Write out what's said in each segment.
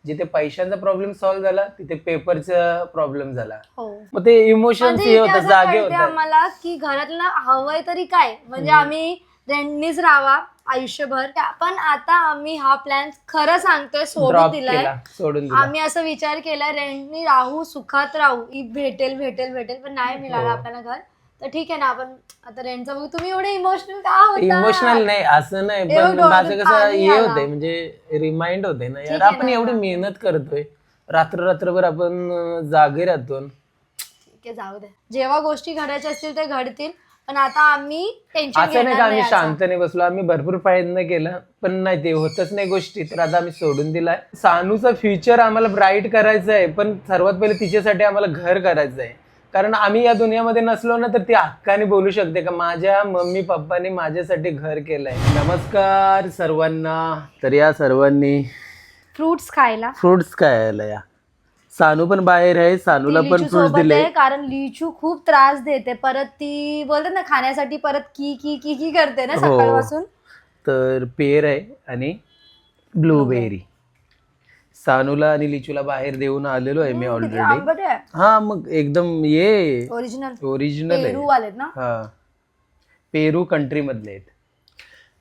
जिथे पैशांचा problem solve झाला तिथे पेपरचा प्रॉब्लेम झाला. हो. मग ते इमोशन्स म्हणजे हे इथे होतात, असं जागे कळते होतात. आम्हाला की घरातलं हवंय तरी काय, म्हणजे आम्ही रेंटनीच राहावा आयुष्यभर, पण आता आम्ही हा प्लॅन खरं सांगतोय सोडून ड्रॉप दिलाय. केला, सोडून दिला. आम्ही असं विचार केलाय रेंटनी राहू, सुखात राहू, भेटेल भेटेल भेटेल, पण नाही मिळालं हो. आपल्याला घर. तर ठीक आहे ना, आपण आता रेंटचं बघू. तुम्ही एवढे इमोशनल का होता? इमोशनल नाही असं नाही, एवढं पण डोळ्यातून माझं कसं पाणी हे आला. होतंय, म्हणजे रिमाइंड होते ना यार, ठीक आहे आपण ना. एवढी मेहनत करतोय, रात्रभर आपण जागे राहतो. ठीक आहे, जाऊ दे. जेव्हा गोष्टी घडायच्या असतील ते घडतील, पण आता आम्ही टेन्शन असं नाही घेणार का नाही आम्ही याचा. शांत नाही बसलो, आम्ही भरपूर प्रयत्न केला पण नाही, ते होतच नाही गोष्टी, तर आता आम्ही सोडून दिलाय. सानूचं फ्युचर आम्हाला ब्राईट करायचं आहे, पण सर्वात पहिले तिच्यासाठी आम्हाला घर करायचं आहे. कारण आम्ही या दुनियामध्ये नसलो ना, तर ती हक्काने बोलू शकते का माझ्या मम्मी पप्पांनी माझ्यासाठी घर केलंय. नमस्कार सर्वांना. तर या सर्वांनी फ्रुट्स खायला. फ्रुट्स खायला या. सानू पण बाहेर आहे, सानूला ती पण लिचू फ्रुट्स सोबत दिले. आहे, कारण लिचू खूप त्रास देते. परत ती बोलतात ना खाण्यासाठी परत की की की की करते ना हो. सकाळपासून. तर पेर आहे आणि ब्लूबेरी. सानूला आणि लिचूला बाहेर देऊन आलेलो आहे मी किती ऑलरेडी. आंबट आहे. हा मग एकदम ये ओरिजिनल ओरिजिनल पेरू आहे. आलेत ना. हा, पेरू कंट्री मधले आहेत.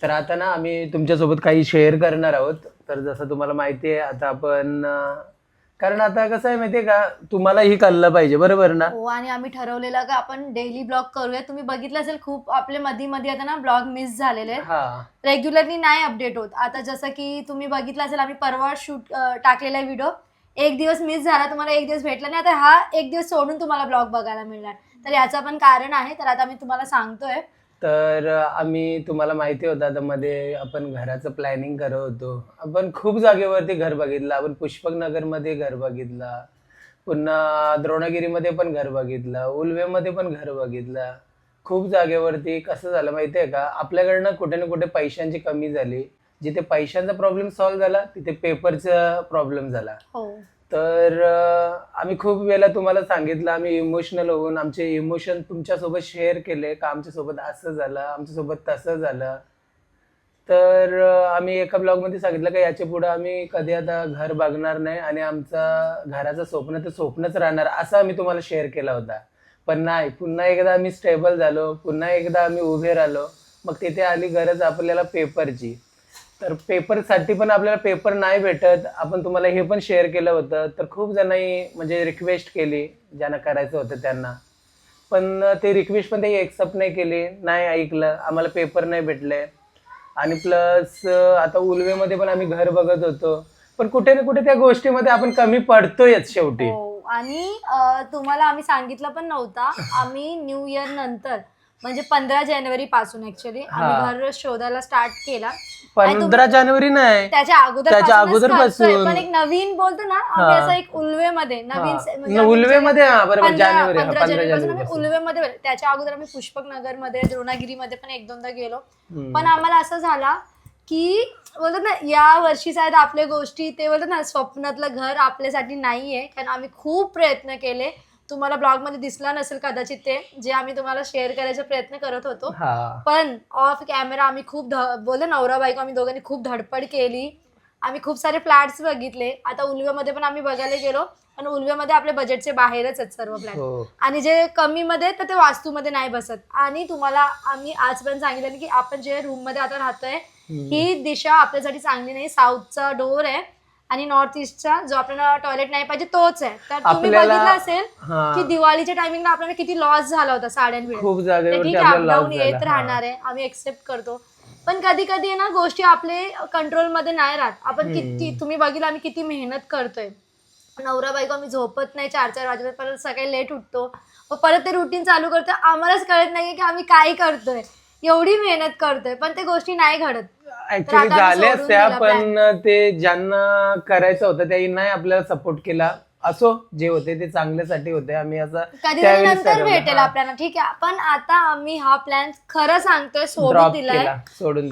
तर आता ना आम्ही तुमच्यासोबत काही शेअर करणार आहोत. तर जसं तुम्हाला माहिती आहे आता आपण कारण आता कसं आहे माहितीये का, तुम्हालाही कळलं पाहिजे, बरोबर ना. हो, आणि आम्ही ठरवलेलं का आपण डेली ब्लॉग करूया. तुम्ही बघितलं असेल खूप आपले मध्ये आता ना ब्लॉग मिस झालेले आहेत. हा, रेग्युलरली नाही अपडेट होत. आता जसं की तुम्ही बघितलं असेल आम्ही परवा शूट टाकलेला व्हिडिओ, एक दिवस मिस झाला, तुम्हाला एक दिवस भेटला नाही. आता हा एक दिवस सोडून तुम्हाला ब्लॉग बघायला मिळणार. तर याचं पण कारण आहे, तर आता मी तुम्हाला सांगतोय. तर आम्ही तुम्हाला माहिती होतं आता मध्ये आपण घराचं प्लॅनिंग करत होतो. आपण खूप जागेवरती घर बघितलं. आपण पुष्पक नगरमध्ये घर बघितला, पुन्हा द्रोणगिरीमध्ये पण घर बघितलं, उल्वेमध्ये पण घर बघितलं. खूप जागेवरती कसं झालं माहिती आहे का, आपल्याकडनं कुठे ना कुठे पैशांची कमी झाली. जिथे पैशांचा प्रॉब्लेम सॉल्व्ह झाला तिथे पेपरचा प्रॉब्लेम झाला. हो, तर आम्ही खूप वेळा तुम्हाला सांगितलं, आम्ही इमोशनल होऊन आमचे इमोशन तुमच्यासोबत शेअर केले का आमच्यासोबत असं झालं, आमच्यासोबत तसं झालं. तर आम्ही एका ब्लॉगमध्ये सांगितलं का याच्या पुढे आम्ही कधी आता घर बघणार नाही आणि आमचं घराचं स्वप्न तर स्वप्नच राहणार, असं आम्ही तुम्हाला शेअर केला होता. पण नाही, पुन्हा एकदा आम्ही स्टेबल झालो, पुन्हा एकदा आम्ही उभे राहिलो. मग तिथे आली गरज आपल्याला पेपरची. तर पेपरसाठी पण आपल्याला पेपर नाही भेटत. आपण तुम्हाला हे पण शेअर केलं होतं. तर खूप जणांनी म्हणजे रिक्वेस्ट केली, ज्यांना करायचं होतं त्यांना. पण ते रिक्वेस्ट पण ते एक्सेप्ट नाही केली, नाही ऐकलं, आम्हाला पेपर नाही भेटले. आणि प्लस आता उल्वेमध्ये पण आम्ही घर बघत होतो, पण कुठे ना कुठे त्या गोष्टीमध्ये आपण कमी पडतोयच शेवटी. हो. आणि तुम्हाला आम्ही सांगितलं पण नव्हता. आम्ही न्यू इयर नंतर म्हणजे 15 जानेवारी पासून ऍक्च्युअली आम्ही घर शोधायला स्टार्ट केला. 15 जानेवारी नाही, त्याच्या त्याच्या अगोदरपासून. पण एक नवीन बोलतो ना आम्ही, असं एक उल्वेमध्ये नवीन म्हणजे उल्वेमध्ये, हा बरोबर, जानेवारी, 15 जानेवारी जानेवारी. उल्वेमध्ये. त्याच्या अगोदर आम्ही पुष्पक नगरमध्ये, द्रोणागिरीमध्ये पण एक दोनदा गेलो. पण आम्हाला असं झाला की बोलतात ना या वर्षी शायद आपल्या गोष्टी, ते बोलतात ना स्वप्नातलं घर आपल्यासाठी नाहीये. कारण आम्ही खूप प्रयत्न केले. तुम्हाला ब्लॉग मध्ये दिसला नसेल कदाचित ते, जे आम्ही तुम्हाला शेअर करायचा प्रयत्न करत होतो. पण ऑफ कॅमेरा आम्ही खूप बोलतो नवरा बायको आम्ही दोघांनी खूप धडपड केली. आम्ही खूप सारे फ्लॅट्स बघितले. आता उल्वेमध्ये पण आम्ही बघायला गेलो, पण उल्वेमध्ये आपल्या बजेटचे बाहेरच आहेत सर्व फ्लॅट. आणि जे कमी मध्ये तर ते वास्तूमध्ये नाही बसत. आणि तुम्हाला आम्ही आजपर्यंत सांगितलं की आपण जे रूम मध्ये आता राहतोय ही दिशा आपल्यासाठी चांगली नाही. साऊथचा डोर आहे आणि नॉर्थ ईस्टचा जो आपल्याला टॉयलेट नाही पाहिजे तोच आहे. तर तुम्ही बघितलं असेल की दिवाळीच्या टायमिंगला आपल्याला किती लॉस झाला होता साड्यांमुळे. खूप जागेवर ठीक आहे, अपडाऊन येत राहणार आहे, आम्ही एक्सेप्ट करतो. पण कधी कधी ना गोष्टी आपले कंट्रोल मध्ये नाही राहत. आपण किती, तुम्ही बघितलं आम्ही किती मेहनत करतोय. नवरा बायको आम्ही झोपत नाही 4-4 वाजेपर्यंत, परत सकाळी लेट उठतो, मग परत ते रुटीन चालू करतो. आम्हालाच कळत नाहीये की आम्ही काय करतोय, एवढी मेहनत करतोय, पण ते गोष्टी नाही घडत. ऍक्च्युली झाल्या त्या, पण ते ज्यांना करायचं होतं त्यांनी नाही आपल्याला सपोर्ट केला. असो, जे होते ते चांगल्यासाठी होते. आम्ही असं कधीतरी नंतर भेटेल आपल्याला, ठीक आहे. पण आता आम्ही हा प्लॅन खरं सांगतोय सोडून दिलाय.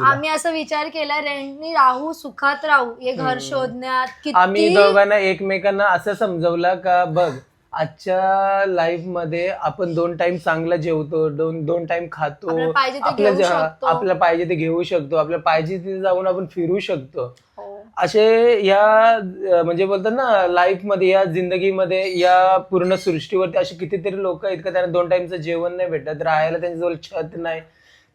आम्ही असं विचार केलाय रेंटनी राहू, सुखात राहू, हे घर शोधण्यात. आम्ही दोघांना एकमेकांना असं समजवलं का बघ आजच्या लाईफ मध्ये आपण 2 टाइम चांगला जेवतो, दोन टाइम खातो, आपल्याला पाहिजे ते घेऊ शकतो. आपल्याला पाहिजे ते घेऊ शकतो, आपल्याला पाहिजे तिथे जाऊन आपण फिरू शकतो. हो. असे या म्हणजे बोलतात ना लाईफ मध्ये, या जिंदगीमध्ये, या पूर्ण सृष्टीवरती असे कितीतरी लोक आहेत का त्यांना 2 टाइमचं जेवण नाही भेटत, राहायला त्यांच्याजवळ छत नाही,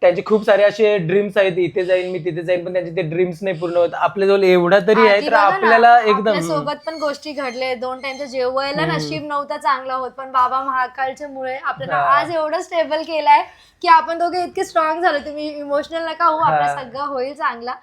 त्यांचे खूप सारे असे ड्रीम्स आहेत, इथे जाईन मी तिथे जाईन, पण त्यांचे ते ड्रीम्स नाही पूर्ण होत. आपल्याजवळ एवढा तरी आहे तर आपल्याला एकदम सोबत पण गोष्टी घडले, 2 टाइमचं जेवायला नशीब नव्हतं चांगलं होत, पण बाबा महाकालच्या मुळे आपल्याला आज एवढं स्टेबल केलंय की आपण दोघे इतके स्ट्रॉंग झालो. तुम्ही इमोशनल नका होऊ, आपलं सगळं होईल चांगला.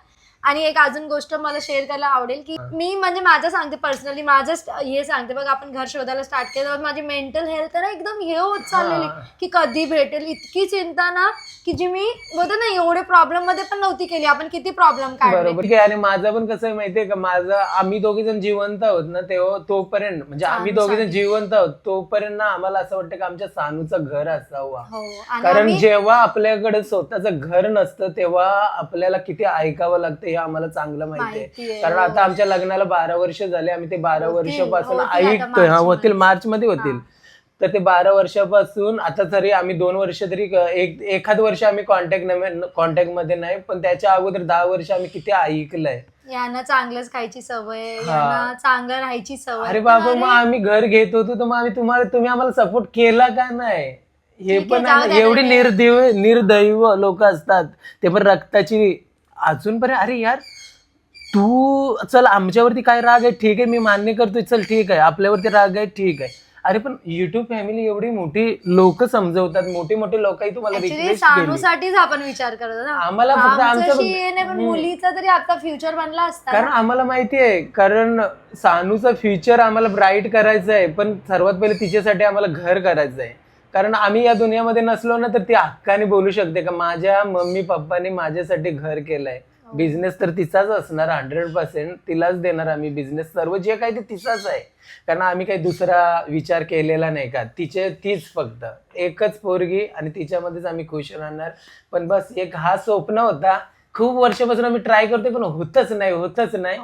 आणि एक अजून गोष्ट मला शेअर करायला आवडेल की मी म्हणजे माझं सांगते पर्सनली, माझं हे सांगते बघ, आपण घर शोधायला स्टार्ट केलं, माझी मेंटल हेल्थ ना एकदम हे होत चाललेली की कधी भेटेल, इतकी चिंता ना की जी मी बोलतो ना एवढे प्रॉब्लेम मध्ये पण नव्हती केली. आपण किती प्रॉब्लेम काढले. बरोबर. आणि माझं पण कसं आहे माहितीये का, आम्ही दोघे जण जिवंत आहोत ना, तेव्हा तोपर्यंत म्हणजे आम्ही दोघे जण जिवंत आहोत तोपर्यंत ना आम्हाला असं वाटतं की आमच्या सानूचं घर असावं. कारण जेव्हा आपल्याकडे स्वतःचं घर नसतं तेव्हा आपल्याला किती ऐकावं लागतं हे आम्हाला चांगलं माहितीये. कारण आता आमच्या लग्नाला 12 वर्ष झाले, आम्ही ते 12 वर्षापासून ऐकतोय. होतील, मार्च मध्ये होतील. तर ते 12 वर्षापासून आता तरी आम्ही 2 वर्ष तरी एखाद वर्ष आम्ही कॉन्टॅक्ट मध्ये नाही, पण त्याच्या अगोदर 10 वर्ष आम्ही किती ऐकलंय. यांना चांगलंच खायची सवय, यांना चांगलं राहायची सवय. अरे बाबा, मग आम्ही घर घेत होतो तर मग तुम्ही आम्हाला सपोर्ट केला का नाही हे पण. एवढी निर्दैव लोक असतात, ते पण रक्ताची अजूनपर्यंत. अरे यार तू चल, आमच्यावरती काय राग आहे ठीक आहे, मी मान्य करतोय, चल ठीक आहे, आपल्यावरती राग आहे ठीक आहे. अरे पण युट्यूब फॅमिली एवढी मोठी लोक समजवतात, मोठे लोक तुम्हाला रिक्वेस्ट सानूसाठीच आपण विचार करतो ना. आम्हाला फक्त आमचं मुलीचा तरी आता फ्युचर बनला असता. कारण आम्हाला माहिती आहे, कारण सानूचं फ्युचर आम्हाला ब्राईट करायचं आहे, पण सर्वात पहिले तिच्यासाठी आम्हाला घर करायचं आहे. कारण आम्ही या दुनियामध्ये नसलो ना तर ती हक्काने बोलू शकते का माझ्या मम्मी पप्पाने माझ्यासाठी घर केलंय. बिझनेस तर तिचाच असणार, 100% तिलाच देणार आम्ही बिझनेस, सर्व जे काही ते तिचाच आहे. कारण आम्ही काही दुसरा विचार केलेला नाही का, तीच फक्त एकच पोरगी आणि तिच्यामध्येच आम्ही खुश राहणार. पण बस एक हा स्वप्न होता, खूप वर्षापासून आम्ही ट्राय करतोय पण होतच नाही.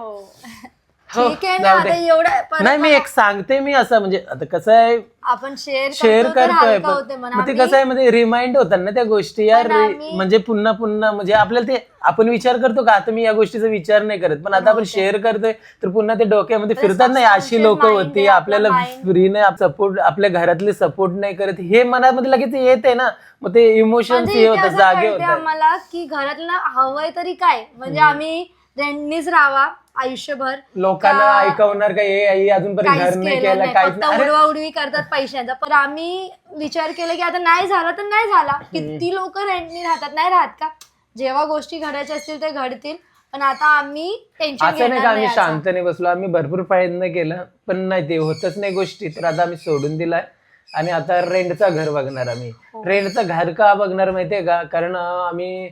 ठीक आहे ना, आता एवढं नाही मी एक सांगते, मी असं म्हणजे आता कसं आहे आपण शेअर करतोय, मग ते कसं आहे म्हणजे रिमाइंड होतात ना त्या गोष्टी यार, म्हणजे पुन्हा म्हणजे आपल्याला ते आपण विचार करतो का, आता मी या गोष्टीचा विचार नाही करत, पण आता आपण शेअर करतोय तर पुन्हा ते डोक्यामध्ये फिरतात नाही, अशी लोक होती, आपल्याला फ्री नाही सपोर्ट, आपल्या घरातले सपोर्ट नाही करत, हे मनामध्ये लगेच येत आहे ना, मग ते इमोशन्स हे होतं, जागे होतात आम्हाला की घरातलं हवंय तरी काय, म्हणजे आम्ही रेंटनीच राहावा आयुष्यभर, लोकांना ऐकवणार का हे अजूनपर्यंत घर नाही केलं, काहीच उडवाउडवी करतात पैशांचा. पण आम्ही विचार केला की आता नाही झालं तर नाही झाला. किती लोक रेंटनी राहतात, नाही राहत का? जेव्हा गोष्टी घडायच्या असतील ते घडतील, पण आता आम्ही टेन्शन असं नाही का आम्ही शांत नाही बसलो, आम्ही भरपूर प्रयत्न केला पण नाही, ते होतच नाही गोष्टी, तर आता आम्ही सोडून दिलाय आणि आता रेंटचा घर बघणार. आम्ही रेंटचा घर का बघणार माहितीये का, कारण आम्ही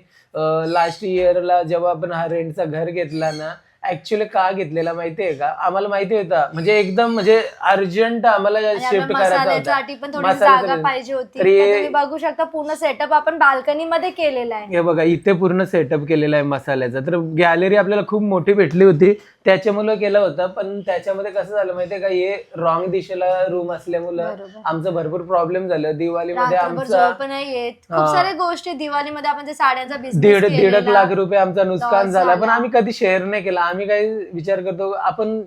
लास्ट इयरला जेव्हा आपण हा रेंटचा घर घेतला ना, ऍक्च्युअली का घेतलेला माहितीये का, आम्हाला माहिती होता म्हणजे एकदम म्हणजे अर्जंट आम्हाला शिफ्ट करायचा जागा पाहिजे होती. तुम्ही बघू शकता पूर्ण सेटअप आपण बाल्कनी मध्ये केलेला आहे. हे बघा इथे पूर्ण सेटअप केलेला आहे मसाल्याचा, तर गॅलरी आपल्याला खूप मोठी भेटली होती त्याच्यामुळे केलं होतं, पण त्याच्यामध्ये कसं झालं माहितीये का, हे रॉंग दिशेला रूम असल्यामुळं आमचं भरपूर प्रॉब्लेम झालं. दिवाळीमध्ये आमचं खूप साऱ्या गोष्टी, दिवाळीमध्ये आपण साड्यांचा बिझनेस 1.5 लाख रुपये आमचा नुकसान झाला, पण आम्ही कधी शेअर नाही केला. आम्ही काही विचार करतो आपण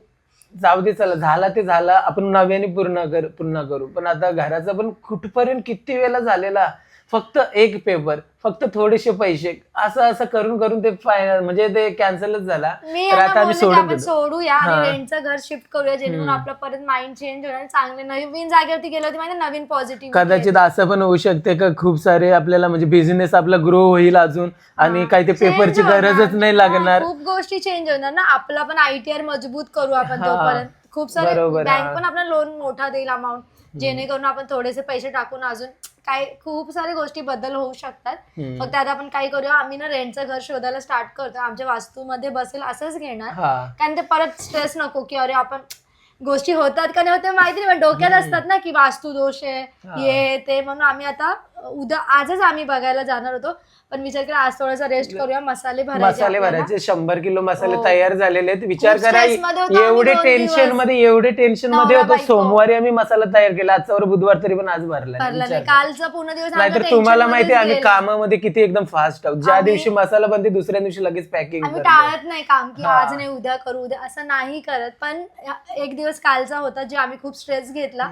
जाऊ दे, चला झाला ते झाला, आपण नव्याने पुन्हा करू. पण आता घराचा पण कुठपर्यंत किती वेळा झालेला, फक्त एक पेपर, फक्त थोडेसे पैसे, असं करून ते फायनल म्हणजे ते कॅन्सलच झाला. तर आता आम्ही सोडूया आणि रेंटचं घर शिफ्ट करूया, जेणेकरून आपला परत माइंड चेंज होणार, चांगले नवीन जागेवरती गेलो होती म्हणजे नवीन पॉझिटिव्ह. कदाचित असं पण होऊ शकते का खूप सारे आपल्याला म्हणजे बिझनेस आपला ग्रो होईल अजून, आणि काही ते पेपरची गरजच नाही लागणार, खूप गोष्टी चेंज होणार ना. आपला पण ITR मजबूत करू आपण तोपर्यंत. खूप सारे बँक पण आपला लोन मोठा देईल अमाऊंट, जेणेकरून आपण थोडेसे पैसे टाकून अजून काय खूप साऱ्या गोष्टी बदल होऊ शकतात. फक्त आता आपण काय करूया, आम्ही ना रेंटचं घर शोधायला स्टार्ट करतो, आमच्या वास्तूमध्ये बसेल असंच घेणार, कारण ते परत स्ट्रेस नको की अरे आपण गोष्टी होतात का नाही होते माहिती नाही, डोक्यात असतात ना की वास्तू दोष आहे हे ते, म्हणून आम्ही आता उद्या आजच आम्ही बघायला जाणार होतो, पण विचार केला आज थोडासा रेस्ट करूया, मसाले भरायचे मसाले आपल्याला. भरायचे 100 किलो मसाले हो. तयार झालेले आहेत. विचार खूप करा stress मध्ये होतो आम्ही एवढे 2 टेन्शन दिवस. मध्ये होतो. बायको. सोमवारी आम्ही मसाला तयार केला, आजचा बुधवार तरी पण आज भरला भरला विचार नाही. करा. कालचा पूर्ण दिवस आमचा नाहीतर tension तुम्हाला मध्येच माहिती आहे आम्ही गेला. कामामध्ये किती एकदम फास्ट आहोत. ज्या आम्ही- दिवशी मसाला बनते दुसऱ्या दिवशी लगेच पॅकिंग आम्ही टाळत नाही काम की हा. आज नाही उद्या करू, उद्या असं नाही करत. पण एक दिवस कालचा होता जे आम्ही खूप स्ट्रेस घेतला,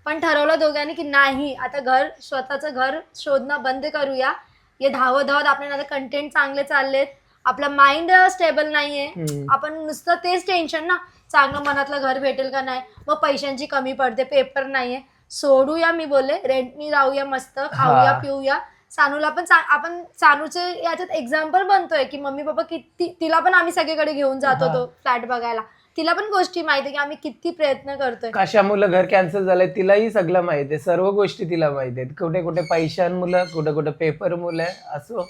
पण ठरवलं दोघांनी की नाही आता स्वतःचं घर शोधणं बंद करूया. हे धावत धावत आपल्याला आता कंटेंट चांगले चाललेत, आपला माइंड स्टेबल नाहीये, आपण नुसतं तेच टेन्शन ना, चांगलं मनातलं घर भेटेल का नाही, मग पैशांची कमी पडते, पेपर नाहीये, सोडूया. मी बोलले रेंटनी राहूया, मस्त खाऊया पिऊया. सानूला पण आपण सानूचे याच्यात एक्झाम्पल बनतोय की मम्मी पप्पा किती, तिला पण आम्ही सगळीकडे घेऊन जात होतो फ्लॅट बघायला, तिला पण गोष्टी माहिती की आम्ही किती प्रयत्न करतोय. कशामुळे घर कॅन्सल झालंय तिलाही सगळं माहिती आहे, सर्व गोष्टी तिला माहिती आहेत. कुठे कुठे पैशांमुळे, कुठे कुठे पेपर मुलं असो.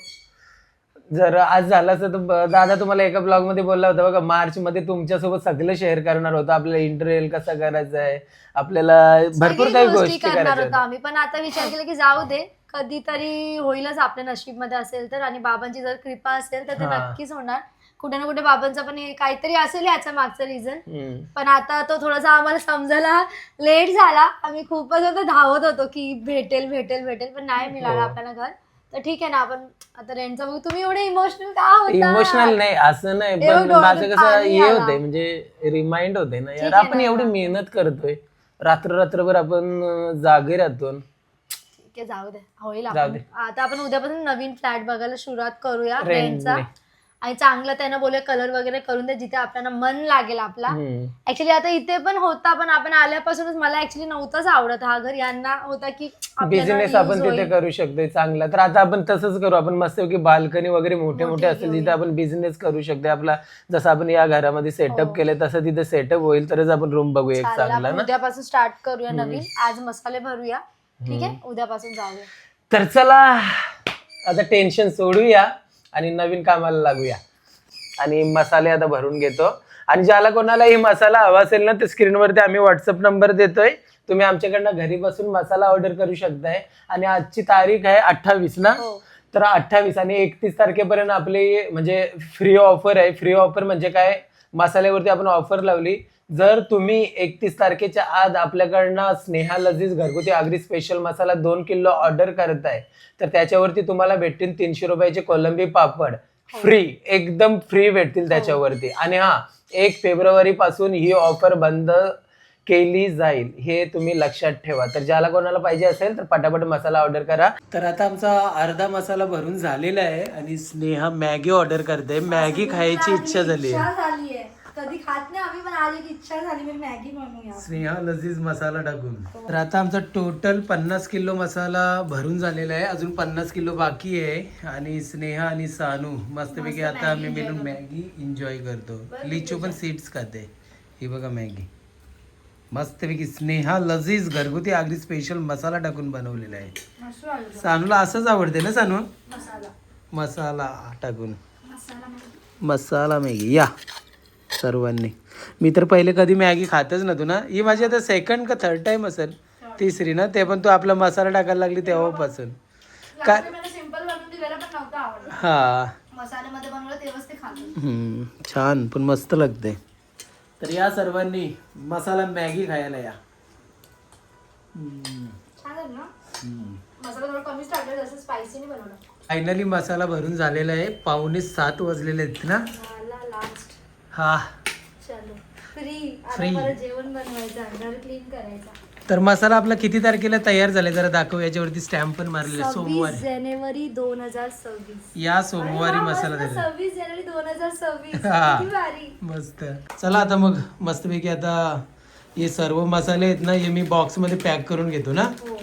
जर आज झालं असतं तर दादा तुम्हाला एका ब्लॉग मध्ये बोलला होता बघा, मार्च मध्ये तुमच्यासोबत सगळं शेअर करणार होतं, आपल्याला इंटरव्ह्यू कसा करायचा आहे, आपल्याला भरपूर सगळी काही गोष्टी गोष्टी करणार करायच्या होतो आम्ही, पण आता विचार केला की जाऊ दे, कधीतरी होईलच आपल्या नशीबमध्ये असेल तर, आणि बाबांची जर कृपा असेल तर ते नक्कीच होणार. कुठे ना कुठे बाबांचा पण हे काहीतरी असेल याच्या मागचं रिझन, पण आता तो थोडासा आम्हाला समजायला लेट झाला. आम्ही खूपच होतो धावत होतो की भेटेल भेटेल भेटेल, पण नाही मिळालं आपल्याला घर. तर ठीक आहे ना, आपण आता रेंटचं बघू. तुम्ही एवढे इमोशनल का होता? इमोशनल नाही असं नाही, एवढं पण डोळ्यात माझं कसं पाणी हे आला. होतंय म्हणजे रिमाइंड होते ना यार, ठीक आहे आपण ना. एवढी मेहनत करतोय, रात्रभर आपण जागे राहतो. ठीक आहे, जाऊ दे, होईल. जाऊ आपण दे. आता आपण उद्यापासून नवीन फ्लॅट बघायला सुरुवात करूया Rent रेंटचा, ने. आणि चांगलं त्यानं बोलूया कलर वगैरे करून दे जिथे आपल्याला मन लागेल आपला. ऍक्च्युली आता इथे पण होता, पण आपण आल्यापासूनच मला ऍक्च्युली नव्हताच आवडत हा घर. यांना होता की बिझनेस आपण तिथे करू शकतोय चांगला, तर आता आपण तसंच करू. आपण मस्त की बाल्कनी वगैरे मोठे मोठे असतील जिथे आपण बिझनेस करू शकतो आपला. जसं आपण या घरामध्ये सेटअप केले तसं तिथे सेटअप होईल, तरच आपण रूम बघूया एक चांगला ना. उद्यापासून स्टार्ट करूया नवीन. आज मसाले भरूया, ठीक आहे, उद्यापासून जाऊया. तर चला आता टेन्शन सोडूया आणि नवीन कामाला लागूया. आणि मसाले आता भरून घेतो, आणि ज्याला कोणाला ही मसाला हवा असेल ना, तर स्क्रीनवरती आम्ही व्हॉट्सअप नंबर देतोय, तुम्ही आमच्याकडनं घरी बसून मसाला ऑर्डर करू शकताय. आणि आजची तारीख आहे 28 ना, तर 28 आणि 31 तारखेपर्यंत आपली म्हणजे फ्री ऑफर आहे. फ्री ऑफर म्हणजे काय, मसाल्यावरती आपण ऑफर लावली. जर तुम्ही 31 तारखेच्या आत आपल्याकडनं स्नेहा लजीज घरगुती आगरी स्पेशल मसाला 2 किलो ऑर्डर करताय, तर त्याच्यावरती तुम्हाला भेटतील 300 रुपयाचे कोलंबी पापड फ्री, एकदम फ्री भेटतील त्याच्यावरती. आणि 1 फेब्रुवारी पासून ही ऑफर बंद केली जाईल, हे तुम्ही लक्षात ठेवा. तर ज्याला कोणाला पाहिजे असेल तर पटापट मसाला ऑर्डर करा. तर आता आमचा अर्धा मसाला भरून झालेला आहे, आणि स्नेहा मॅगी ऑर्डर करते. मॅगी खायची इच्छा झाली आहे. कधी खात नाही आम्ही, पण आज एक इच्छा झाली, मी मॅगी बनवूया. स्नेहा लजीज मसाला टाकून. तर आता आमचा टोटल 50 किलो मसाला भरून झालेला आहे, अजून 50 किलो बाकी आहे. आणि स्नेहा आणि सानू मस्तपैकी आता आम्ही मिळून मॅगी एन्जॉय करतो. लिचू पण सीड्स खाते. ही बघा मॅगी मस्तपैकी स्नेहा लजीज घरगुती आगरी स्पेशल मसाला टाकून बनवलेला आहे. सानूला असंच आवडते ना सानू, मसाला टाकून मसाला मॅगी. या सर्वांनी, मी तर पहिले कधी मॅगी खातच नव्हतो ना, ही माझी आता सेकंड का थर्ड टाइम असेल, तिसरी ना, ते पण तू आपला मसाला टाकायला लागली तेव्हापासून. का सिंपल बनवून दिलेला पण नव्हता आवडत, हा मसाल्यामध्ये बनवलं तेव्हाच ते खातो. छान, पण मस्त लागते. तर या सर्वांनी मसाला मॅगी खायला या. छान आहे ना, मसाला थोडा कमीच टाकला, जसं स्पायसी नाही बनवलं. फायनली मसाला भरून झालेला आहे. 6:45 वाजलेले आहेत ना. लास्ट हा चलो फ्री परत जेवण बनवायचं, घर क्लीन करायचा. तर मसाला आपला किती तारखेला तयार झालाय जरा दाखव. याच्यावरती स्टॅम्प पण मारलेला आहे. 26 जानेवारी 2026. या सोमवारी मसाला तयार. 26 जानेवारी 2026. हा. किती भारी. मस्त. चला आता मग मस्तपैकी आता हे सर्व मसाले आहेत ना, हे मी बॉक्स मध्ये पॅक करून घेतो ना. हो.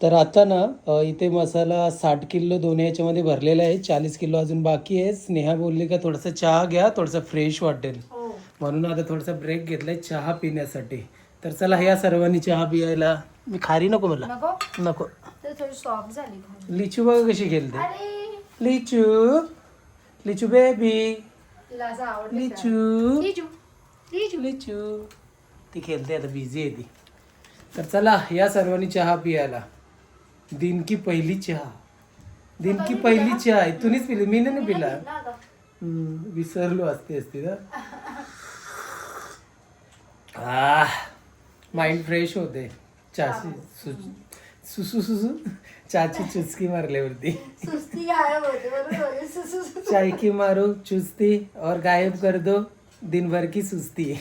तर आता ना इथे मसाला 60 किलो दोन्ही याच्यामध्ये भरलेला आहे, 40 किलो अजून बाकी आहे. स्नेहा बोलली का थोडासा चहा घ्या, थोडासा फ्रेश वाटेल, म्हणून आता थोडासा ब्रेक घेतलाय चहा पिण्यासाठी. तर चला ह्या सर्वांनी चहा पियायला. मी खारी नको मला, नको. तर थोडी सॉफ्ट झाली. लिचू बघा कशी खेळते. अरे लिचू लिचू बेबी, तिला असं आवडतं लिचू लिचू लिचू. लिचू. ती खेळते आता, बिझी आहे ती. तर चला या सर्वांनी चहा पियाला. दिन की पहिली चहा, दिन की पहिली चहा इथूनच पिली, मी नाही पिला. विसरलो असते ना. माइंड फ्रेश होते चहाची सुसू चहाची चुस्की मारल्यावरती. सुस्ती गायब होते बरोबर. चाय की मारो चुस्ती और गायब कर दो दिन भर की सुस्ती.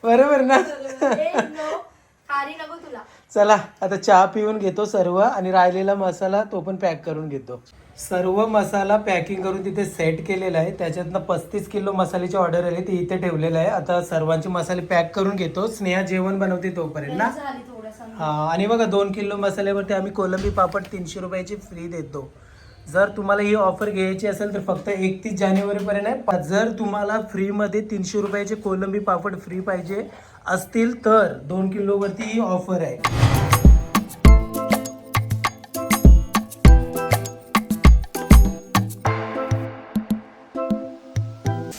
बरोबर ना. खारी नको तुला. चला आता चहा पिऊन घेतो सर्व आणि राहिलेला मसाला तो पण पॅक करून घेतो. सर्व मसाला पॅकिंग करून तिथे सेट केलेला आहे. त्याच्यातनं 35 किलो मसाल्याची ऑर्डर आली, ती इथे ठेवलेलं आहे. आता सर्वांचे मसाले पॅक करून घेतो. स्नेहा जेवण बनवते तोपर्यंत ना. झाली थोडंसं. हा आणि बघा 2 किलो मसाल्यावरती आम्ही कोलंबी पापड 300 रुपयाची फ्री देतो. जर तुम्हाला ही ऑफर घ्यायची असेल तर फक्त 31 जानेवारीपर्यंत आहे. जर तुम्हाला फ्रीमध्ये 300 रुपयाचे कोलंबी पापड फ्री पाहिजे असतील तर 2 किलोवरती ही ऑफर आहे.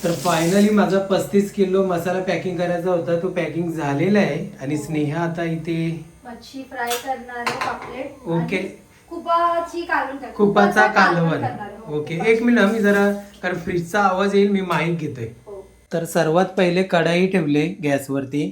तर फायनली माझा 35 किलो मसाला पॅकिंग करायचा होता, तो पॅकिंग झालेला आहे. आणि स्नेहा आता इथे मच्छी फ्राय करणार आहे, पापलेट. ओके. आणि कुपाची कालवण करणार. कुपाचा कालवण. करणार आहे. ओके, एक मिनिट मी जरा, कारण फ्रीजचा आवाज येईल, मी माईक घेतोय. हो. तर सर्वात पहिले कढाई ठेवले गॅसवरती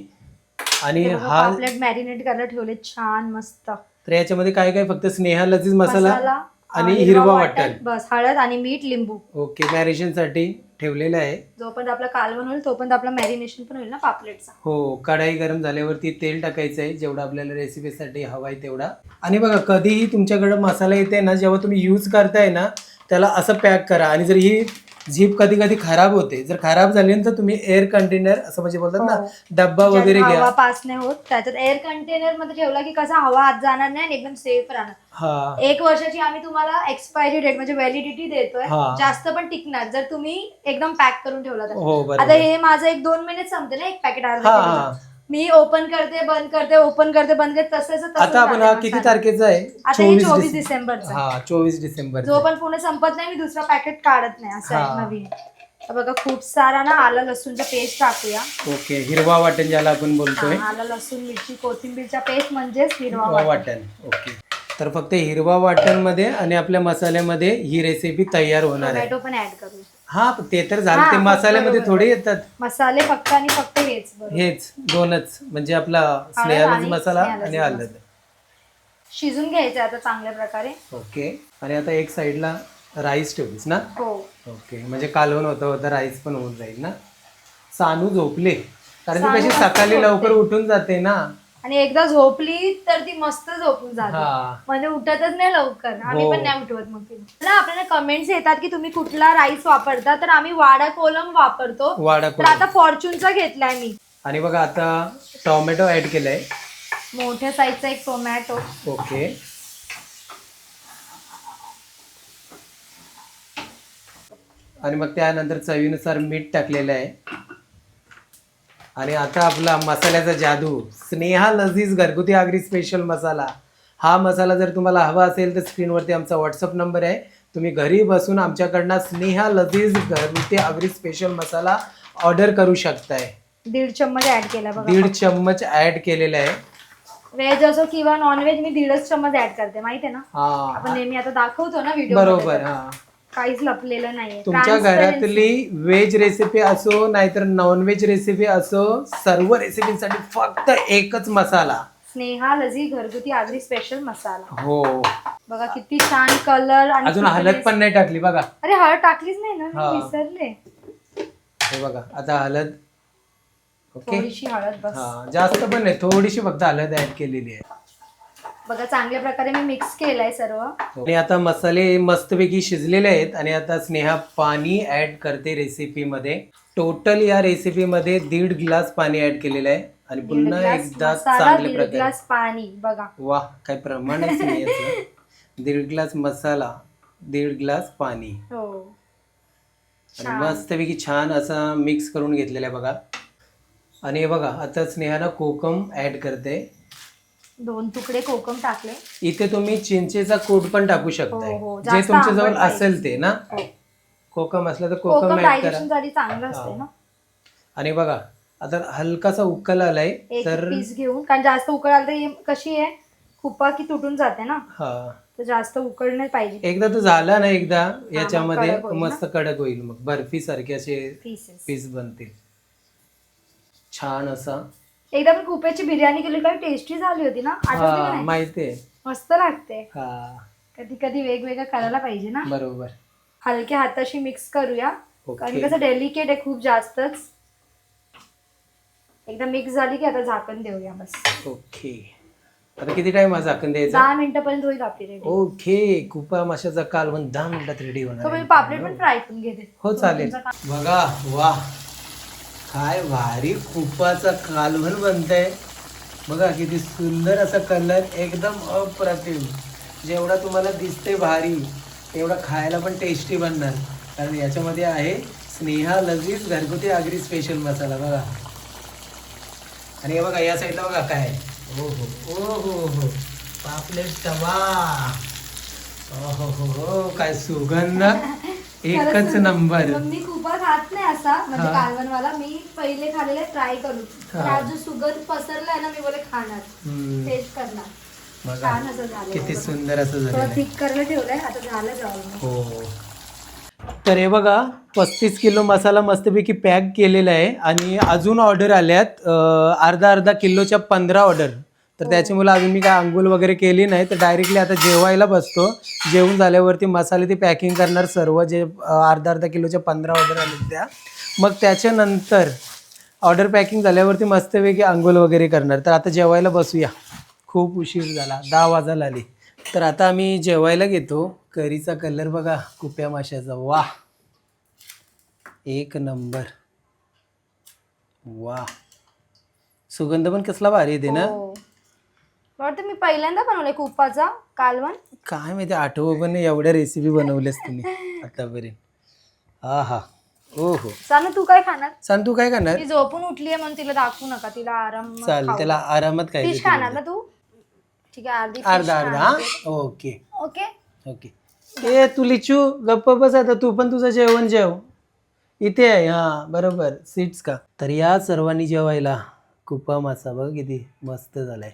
आणि हे बघा, हा पापलेट मॅरिनेट करायला ठेवले छान मस्त. तर याच्यामध्ये काय काय, फक्त स्नेहा लजीज मसाला मसाला आणि हिरवा वाटण, बस, हळद आणि मीठ, लिंबू. ओके, मॅरिनेशन साठी ठेवलेलं आहे. जोपर्यंत आपलं कालवण होईल तोपर्यंत आपलं मॅरिनेशन पण होईल ना पापलेटचा. हो, कढाई गरम झाल्यावरती तेल टाकायचं आहे, जेवढा आपल्याला रेसिपीसाठी हवा आहे तेवढा. आणि बघा, कधीही तुमच्याकडे मसाला येते ना, जेव्हा तुम्ही यूज करताय ना, त्याला असं पॅक करा. आणि जर ही झीप कधी कधी खराब होते, जर खराब झाली ना तर तुम्ही एअर कंटेनर असं म्हणजे बोलतात ना, डब्बा वगैरे हवा घ्या. पास नाही होत त्याच्यात. एअर कंटेनर मध्ये ठेवला की कसा हवा आत जाणार नाही आणि एकदम सेफ राहणार. हा 1 वर्षाची आम्ही तुम्हाला एक्सपायरी डेट म्हणजे व्हॅलिडिटी देतोय. हा. जास्त पण टिकणार जर तुम्ही एकदम पॅक करून ठेवला तर. हो आता बरोबर. हे माझं 1-2 महिन्यात संपते ना, एक पॅकेट अर्धा हा किलोचं. हा. मी ओपन करते बंद करते, ओपन करते बंद करते, तसंच आता आपण हा किती तारखेचा आहे? आता हे 24 डिसेंबरचा. हा 24 डिसेंबर. जो पण पुणे संपत नाही मी दुसरा पॅकेट काढत नाही, असं आहे हा. नवीन. तर बघा, खूप सारा ना आलं लसूणचा पेस्ट टाकूया. ओके, हिरवा वाटण ज्याला आपण बोलतोय. हा, आलं लसूण मिरची कोथिंबीरचा पेस्ट म्हणजेच हिरवा हिरवा वाटण. वाटण. ओके, तर फक्त हिरवा वाटण मध्ये आणि आपल्या मसाल्यामध्ये ही रेसिपी तयार होणार आहे. टोमॅटो पण ऍड करू. हा ते तर झालं, हा, ते मसाल्यामध्ये बरोबर. थोडे येतात. मसाले फक्त आणि फक्त हेच. बरोबर. हेच दोनच, म्हणजे आपला स्नेहालज मसाला आणि हळद. शिजून घ्यायचं आता चांगल्या प्रकारे. ओके, आणि आता एक साईडला राईस ठेवलीस ना. हो. ओके, म्हणजे कालवण होता होता राईस पण होऊन जाईल ना. सानू झोपले, कारण ती सानू कशी मस्त सकाळी झोपते. लवकर उठून जाते ना. आणि एकदा झोपली तर ती मस्त झोपून जाते, हा. म्हणजे उठतच नाही लवकर. आम्ही हो. पण नाही उठवत मग तिला. आपल्याला कमेंट्स येतात की तुम्ही कुठला राईस वापरता, तर आम्ही वाडा कोलम वापरतो. वाडा तर आता फॉर्च्यूनचा घेतलाय मी. आणि बघा आता टोमॅटो ऍड केलाय. मोठ्या साईजचा एक टोमॅटो. ओके, आणि मग त्यानंतर चवीनुसार मीठ टाकलेलं आहे. आणि आता आपला मसाल्याचा जादू, स्नेहा लजीज घरगुती आगरी स्पेशल मसाला. हा मसाला जर तुम्हाला हवा असेल तर स्क्रीनवरती आमचा व्हॉट्सअप नंबर आहे. तुम्ही घरी बसून आमच्याकडनं स्नेहा लजीज घरगुती आगरी स्पेशल मसाला ऑर्डर करू शकताय. 1.5 चम्मच ऍड केला बघा. 1.5 चम्मच ऍड केलेला आहे. व्हेज असो किंवा नॉनव्हेज मी 1.5 चम्मच ऍड करते, माहिती आहे ना. आपण हा नेहमी आता दाखवतो ना व्हिडिओ. बरोबर. हा, काहीच लपलेलं नाहीये. तुमच्या घरातली व्हेज रेसिपी असो नाहीतर नॉनव्हेज रेसिपी असो, सर्व रेसिपीसाठी फक्त एकच मसाला, स्नेहा लजीज घरगुती आगरी स्पेशल मसाला. हो. बघा किती छान कलर. आणि अजून हळद पण नाही टाकली बघा. अरे हळद टाकलीच नाही ना, हा. मी विसरले. हे बघा आता हळद. ओके, थोडीशी हळद बस. हा जास्त पण नाही, थोडीशी फक्त हळद ऍड केलेली आहे. बघा चांगल्या प्रकारे मी मिक्स केलंय सर्व. आणि आता मसाले मस्तपैकी शिजलेले आहेत. आणि आता स्नेहा पाणी ऍड करते रेसिपीमध्ये. टोटल या रेसिपीमध्ये 1.5 ग्लास पाणी ऍड केलेलं आहे. आणि 1.5 पुन्हा ग्लास एकदा मसाला, चांगल्या 1.5 प्रकारे. ग्लास पाणी. बघा वाह, काय प्रमाणच नाही याचं. 1.5 ग्लास मसाला, 1.5 ग्लास पाणी. हो. आणि मस्तपैकी छान असा मिक्स करून घेतलेला आहे बघा. आणि हे बघा आता स्नेहाला कोकम ऍड करते. 2 तुकडे कोकम टाकले. इथे तुम्ही चिंचेचा कूट पण टाकू शकताय, हो, जे जास्त तुमच्या जवळ आंबट असेल ते ना. हो. कोकम असलं तर कोकम कोकम ऍड करा. डायजेशन साठी चांगलं असते ना. आणि बघा आता हलकासा उकल आलाय एक तर पीस घेऊन, कारण जास्त उकळ आलं तर ही कशी आहे खुपा की तुटून जाते ना, हा तर जास्त उकळ नाही पाहिजे. एकदा तो झाला ना एकदा याच्यामध्ये कडक होईल मस्त कडक होईल, मग बर्फी सारखे असे पीसेस. पीस बनतील छान असा. एकदा पण खुप्याची बिर्याणी केली, काय टेस्टी झाली होती ना, आठवते का हा नाही? माहितीये. मस्त लागते. हा कधी कधी वेगवेगळं करायला पाहिजे ना. बरोबर. हलक्या हाताशी मिक्स करूया, कारण ओके. कसं डेलिकेट आहे खूप जास्तच. एकदा मिक्स झाली की आता झाकण देऊया बस. ओके, आता किती टाइम झाकण द्यायचा? 10 मिनिटापर्यंत होईल आपली रेडी. ओके, कुपा माशाचा कालवण 10 मिनिटात रेडी होणार तो आहे. मी पापलेट पण फ्राय करून घेते. हो चालेल. बघा वा, काय भारी कुपाचा कालवण बनतंय. बघा किती सुंदर असा कलर, एकदम अप्रतिम. जेवढा तुम्हाला दिसते भारी तेवढा खायला पण टेस्टी बनणार, कारण याच्यामध्ये आहे स्नेहा लजीज घरगुती आगरी स्पेशल मसाला. बघा, आणि हे बघा या साईडला बघा काय आहे. ओ हो पापलेट तवा. हो काय सुगंध, एकच नंबर. मग मी खूपच खात नाही असा, म्हणजे कालवणवाला मी पहिले खाल्लेले ट्राय करू, पण आज जो सुगंध पसरलाय ना, मी बोले खाणार, टेस्ट करणार. बघा छान असं झालं. किती सुंदर असं झालं. थोडं थिक करायला ठेवलंय, आता झालं जाऊन. हो, तर हे बघा 35 किलो मसाला मस्तपैकी पॅक केलेला आहे, आणि अजून ऑर्डर आल्यात अर्धा किलोच्या 15 ऑर्डर. तर त्याच्यामुळे अजून मी काय अंघोळ वगैरे केली नाही, तर डायरेक्टली आता जेवायला बसतो. जेवून झाल्यावरती मसाले ते पॅकिंग करणार सर्व, जे अर्धा किलोच्या 15 ऑर्डर आले त्या. मग त्याच्यानंतर ऑर्डर पॅकिंग झाल्यावरती मस्तपैकी अंघोळ वगैरे करणार. तर आता जेवायला बसूया, खूप उशीर झाला, 10 वाजायला आले. तर आता आम्ही जेवायला घेतो. करीचा कलर बघा कुप्या माशाचा, वा एक नंबर. वा, सुगंध पण कसला भारी येते ना. वाटतं मी पहिल्यांदा बनवलंय कुप्पाचा कालवण. काय माहिती, आठवं पण नाही एवढ्या रेसिपी बनवल्यास तुम्ही आतापर्यंत. हा हा, हो हो. सांग तू काय खाणार? सांग तू काय करणार? ती झोपून उठलीये म्हणून तिला दाखवू नका, तिला आराम. चाल, त्याला आरामात काय फिश खाणार ना तू? ठीक आहे, अर्धी अर्धा हा. Okay okay. ओके. ए तू लिचू गप्प बस, आता तू पण तुझं जेवण जेव. इथे आहे, हा बरोबर सीट्स का. तर या सर्वांनी जेवायला. कुपा मासा बघ किती मस्त झालाय.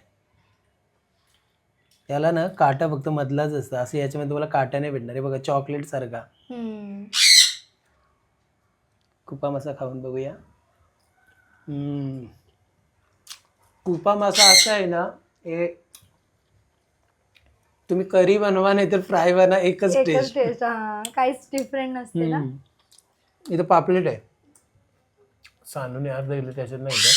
त्याला ना काटा फक्त मधलाच असतं, असं याच्यामध्ये तुम्हाला काटा नाही भेटणार. हे बघा चॉकलेट सारखा. कुपा मासा खाऊन बघूया. कुपा मासा असा आहे ना, हे तुम्ही करी बनवा नाही तर फ्राय बनवा, एकच टेस्ट. काहीच डिफरंट नसते ना. इथं पापलेट आहे, सांडून अर्धा किलो त्याच्यात नाही का.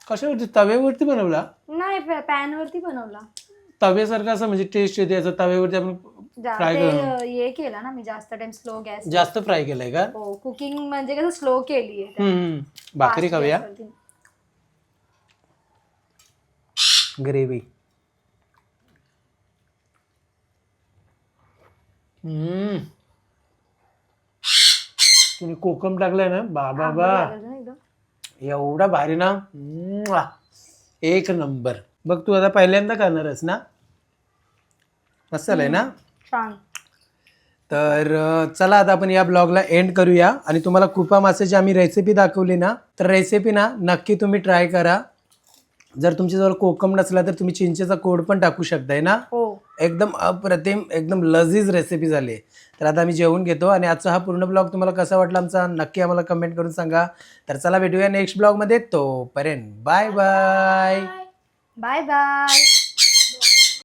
कशावरती, तव्यावरती बनवला? नाही, पॅन वरती बनवला. तव्यासारखा असं म्हणजे टेस्ट येते असं. तव्यावरती आपण फ्राय करून हे केला ना मी, जास्त टाइम स्लो गॅस. जास्त फ्राय केलंय का? हो, कुकिंग म्हणजे कसं स्लो केली आहे. भाकरी खाऊया. ग्रेव्ही. तुम्ही कोकम टाकलाय ना, बाबा एवढा भारी ना, एक नंबर. बघ तू आता पहिल्यांदा करणारच ना, मस्त आहे ना. छान. तर चला आता आपण या ब्लॉगला एंड करूया. आणि तुम्हाला कुपा माशाची आम्ही रेसिपी दाखवली ना, तर रेसिपी ना नक्की तुम्ही ट्राय करा. जर तुमच्याजवळ कोकम नसला तर तुम्ही चिंचेचा कोड पण टाकू शकताय ना. एकदम अप्रतिम, एकदम लजीज रेसिपी झाली. तर आता आम्ही जेवून घेतो. आणि आजचा हा पूर्ण ब्लॉग तुम्हाला कसा वाटला आमचा, नक्की आम्हाला कमेंट करून सांगा. तर चला भेटूया नेक्स्ट ब्लॉगमध्ये. तोपर्यंत बाय बाय. Bye bye.